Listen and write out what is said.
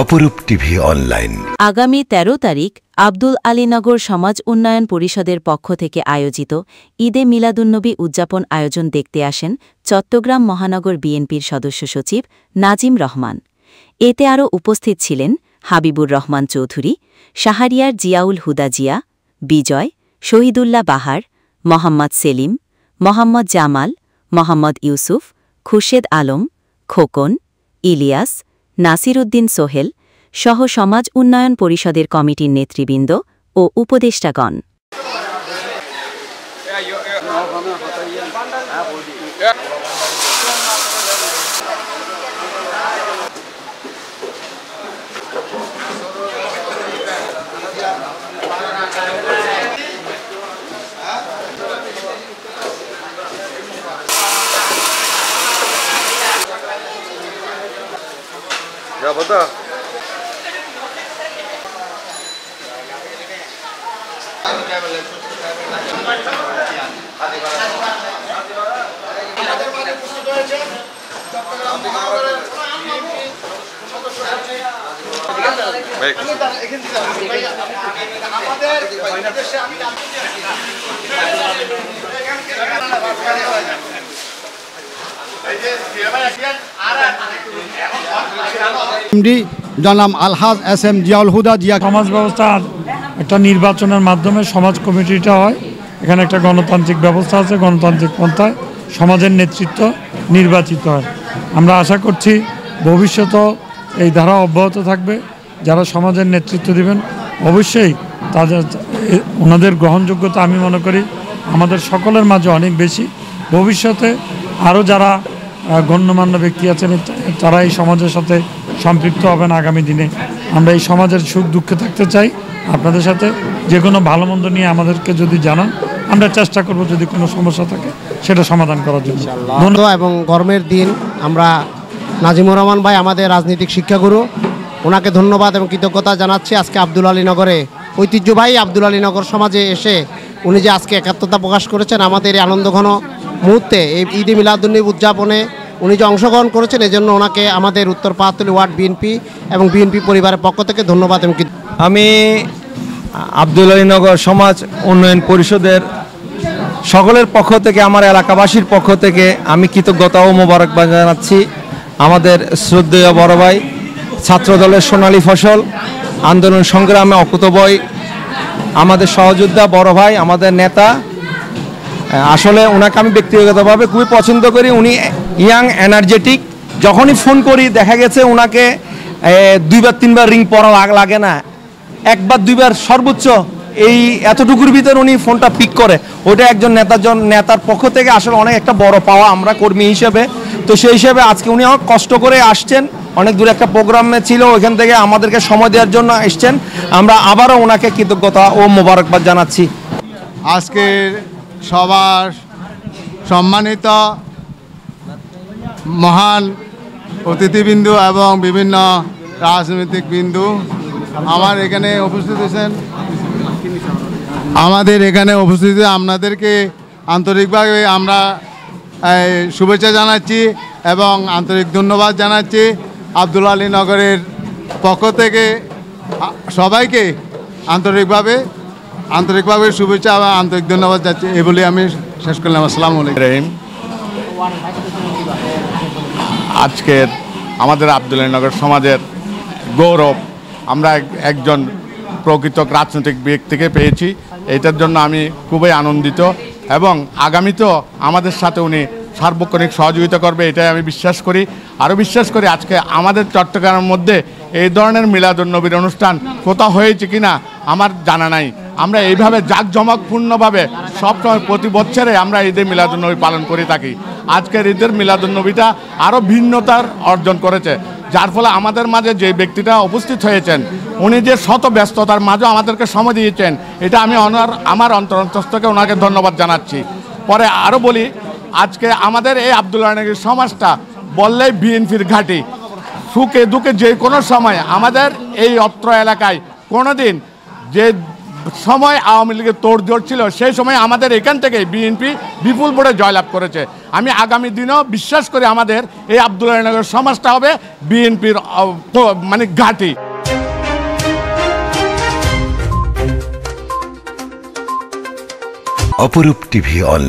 অপরূপ TV online আগামী ১৩ তারিখ আব্দুল আলীনগর সমাজ উন্নয়ন পরিষদের পক্ষ থেকে আয়োজিত ঈদে মিলাদুন্নবী উদযাপন আয়োজন দেখতে আসেন চট্টগ্রাম মহানগর বিএনপির সদস্য সচিব নাজিম রহমান। এতে আরও উপস্থিত ছিলেন হাবিবুর রহমান চৌধুরী, শাহরিয়ার জিয়াউল হুদা জিয়া, বিজয়, শহীদুল্লাহ বাহার, মোহাম্মদ সেলিম, মোহাম্মদ জামাল, মোহাম্মদ ইউসুফ, খুরশেদ আলম, খোকন, ইলিয়াস, নাসির উদ্দিন সোহেল সহ সমাজ উন্নয়ন পরিষদের কমিটির নেতৃবৃন্দ ও উপদেষ্টাগণ। জনাব আলহাজ এস.এম. জিয়াউল হুদা জিয়া। সমাজ ব্যবস্থার একটা নির্বাচনের মাধ্যমে সমাজ কমিটিটা হয়, এখানে একটা গণতান্ত্রিক ব্যবস্থা আছে, গণতান্ত্রিক পন্থায় সমাজের নেতৃত্ব নির্বাচিত হয়। আমরা আশা করছি ভবিষ্যতেও এই ধারা অব্যাহত থাকবে। যারা সমাজের নেতৃত্ব দিবেন অবশ্যই ওনাদের গ্রহণযোগ্যতা আমি মনে করি আমাদের সকলের মাঝে অনেক বেশি। ভবিষ্যতে আরও যারা গণ্যমান্য ব্যক্তি আছেন তারা এই সমাজের সাথে সম্পৃক্ত হবেন। আগামী দিনে আমরা এই সমাজের সুখ দুঃখে থাকতে চাই। আপনাদের সাথে যে কোনো ভালো মন্দ নিয়ে আমাদেরকে যদি জানান, আমরা চেষ্টা করব যদি কোনো সমস্যা থাকে সেটা সমাধান করার জন্য। এবং গরমের দিন আমরা নাজিমুর রহমান ভাই আমাদের রাজনৈতিক শিক্ষাগুরু, ওনাকে ধন্যবাদ এবং কৃতজ্ঞতা জানাচ্ছি। আজকে আব্দুল আলীনগরে ঐতিহ্যবাহী আব্দুল আলীনগর সমাজে এসে উনি যে আজকে একাত্মতা প্রকাশ করেছেন, আমাদের এই আনন্দঘন মুহূর্তে এই ঈদে মিলাদুন্নবী উদযাপনে উনি যে অংশগ্রহণ করেছেন, এজন্য ওনাকে আমাদের উত্তর পাহাড়তলী ওয়ার্ড বিএনপি এবং বিএনপি পরিবারের পক্ষ থেকে ধন্যবাদ এবং আমি আব্দুল আলীনগর সমাজ উন্নয়ন পরিষদের সকলের পক্ষ থেকে, আমার এলাকাবাসীর পক্ষ থেকে আমি কৃতজ্ঞতা ও মোবারকবাদ জানাচ্ছি। আমাদের শ্রদ্ধেয় বড় ভাই, ছাত্রদলের সোনালী ফসল, আন্দোলন সংগ্রামে অকুতোভয় আমাদের সহযোদ্ধা বড় ভাই, আমাদের নেতা। আসলে ওনাকে আমি ব্যক্তিগতভাবে খুবই পছন্দ করি। উনি ইয়াং, এনার্জেটিক। যখনই ফোন করি দেখা গেছে ওনাকে 2-3 বার রিং পড়া লাগে না, 1 2 বার সর্বোচ্চ। এই এতটুকুর ভিতর উনি ফোনটা পিক করে। ওটা একজন নেতার পক্ষ থেকে আসলে অনেক একটা বড় পাওয়া আমরা কর্মী হিসেবে। তো সেই হিসেবে আজকে উনি অনেক কষ্ট করে আসছেন, অনেক দূরে একটা প্রোগ্রামে ছিল, ওইখান থেকে আমাদেরকে সময় দেওয়ার জন্য এসছেন। আমরা আবারও ওনাকে কৃতজ্ঞতা ও মোবারকবাদ জানাচ্ছি। আজকে সবার সম্মানিত মহান অতিথিবৃন্দ এবং বিভিন্ন রাজনৈতিক বিন্দু আমার এখানে উপস্থিত হয়েছেন, আমাদের এখানে উপস্থিত আপনাদেরকে আন্তরিকভাবে আমরা শুভেচ্ছা জানাচ্ছি এবং আন্তরিক ধন্যবাদ জানাচ্ছি। আব্দুল আলীনগরের পক্ষ থেকে সবাইকে আন্তরিকভাবে শুভেচ্ছা এবং আন্তরিক ধন্যবাদ যাচ্ছি। এই বলে আমি শেষ করলাম। আসসালামু আলাইকুম। আজকের আমাদের আব্দুল আলীনগর সমাজের গৌরব আমরা একজন প্রকৃত রাজনৈতিক ব্যক্তিকে পেয়েছি, এটার জন্য আমি খুবই আনন্দিত এবং আগামীতেও আমাদের সাথে উনি সার্বক্ষণিক সহযোগিতা করবে এটাই আমি বিশ্বাস করি। আরও বিশ্বাস করি আজকে আমাদের চট্টগ্রামের মধ্যে এই ধরনের মিলাদুন্নবীর অনুষ্ঠান কোথাও হয়েছে কি না আমার জানা নাই। আমরা এইভাবে জাঁকজমকপূর্ণভাবে সবসময় প্রতি বছরে আমরা ঈদে মিলাদুন্নবী পালন করে থাকি। আজকের ঈদের মিলাদুন্নবীটা আরও ভিন্নতার অর্জন করেছে, যার ফলে আমাদের মাঝে যে ব্যক্তিটা উপস্থিত হয়েছেন উনি যে শত ব্যস্ততার মাঝে আমাদেরকে সময় দিয়েছেন, এটা আমি আমার অন্তরস্থ থেকে ওনাকে ধন্যবাদ জানাচ্ছি। পরে আরও বলি, আজকে আমাদের এই আব্দুল আলীনগর সমাজটা বললেই বিএনপির ঘাঁটি। সুখে দুঃখে যে কোনো সময় আমাদের এই অত্র এলাকায় কোনো দিন যে সময় আওয়ামী লীগের তোড়জোড় ছিল, সেই সময় আমাদের এখান থেকে বিএনপি বিপুল ভোটে জয়লাভ করেছে। আমি আগামী দিনেও বিশ্বাস করি আমাদের এই আব্দুল আলীনগর সমাজটা হবে বিএনপির মানে ঘাঁটি। অপরূপ টিভি অনলাইন।